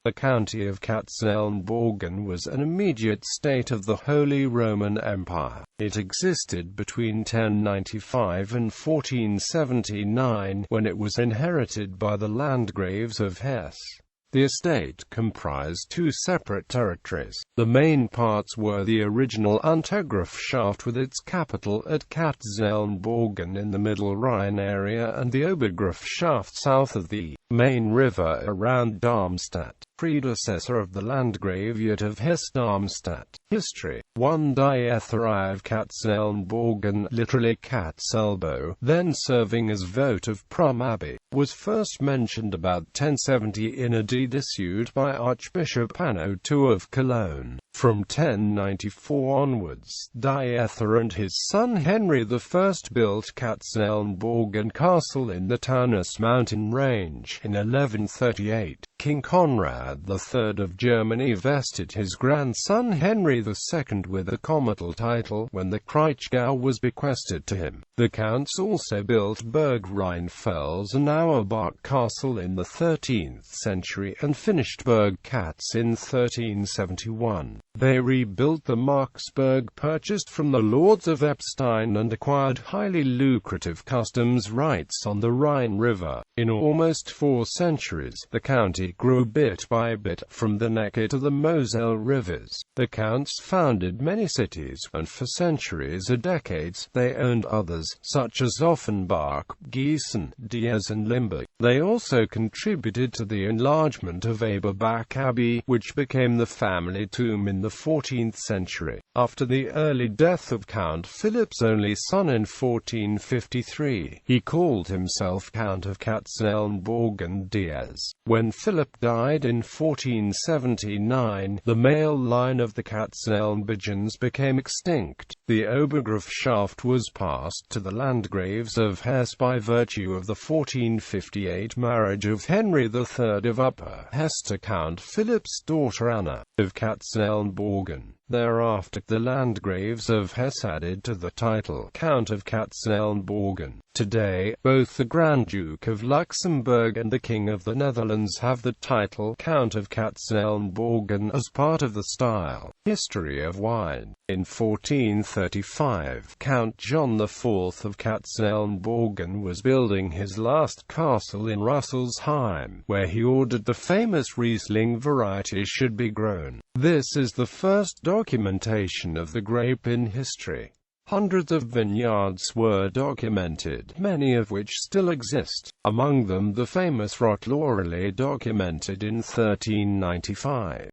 The County of Katzenelnbogen was an immediate state of the Holy Roman Empire. It existed between 1095 and 1479, when it was inherited by the Landgraves of Hesse. The estate comprised two separate territories. The main parts were the original Untergrafschaft with its capital at Katzenelnbogen in the Middle Rhine area, and the Obergrafschaft south of the main river around Darmstadt, predecessor of the Landgraviate of Hesse-Darmstadt. History 1. Territories of Katzenelnbogen, literally Kat's elbow, then serving as vote of Prum Abbey, was first mentioned about 1070 in a deed issued by Archbishop Anno II of Cologne. From 1094 onwards, Diether and his son Henry I built Katzenelnbogen Castle in the Taunus mountain range. In 1138, King Conrad III of Germany vested his grandson Henry II with the comital title when the Kraichgau was bequested to him. The counts also built Burg Rheinfels and Auerbach Castle in the 13th century and finished Burg Katz in 1371. They rebuilt the Marksburg purchased from the lords of Epstein and acquired highly lucrative customs rights on the Rhine River. In almost 4 centuries, the county grew bit by bit, from the Neckar to the Moselle rivers. The counts founded many cities, and for centuries or decades, they owned others, such as Offenbach, Gießen, Diez and Limburg. They also contributed to the enlargement of Eberbach Abbey, which became the family tomb in the 14th century. After the early death of Count Philip's only son in 1453, he called himself Count of Katzenelnbogen Diez. When Philip died in 1479, the male line of the Katzenelnbogens became extinct. The Obergrafschaft was passed to the Landgraves of Hesse by virtue of the 1458 marriage of Henry III of Upper Hesse to Count Philip's daughter Anna of Katzenelnbogen. Thereafter, the Landgraves of Hesse added to the title Count of Katzenelnbogen. Today, both the Grand Duke of Luxembourg and the King of the Netherlands have the title Count of Katzenelnbogen as part of the style. History of wine. In 1435, Count John IV of Katzenelnbogen was building his last castle in Rüsselsheim, where he ordered the famous Riesling variety should be grown. This is the first documentation of the grape in history. Hundreds of vineyards were documented, many of which still exist, among them the famous Rotlaurelay documented in 1395.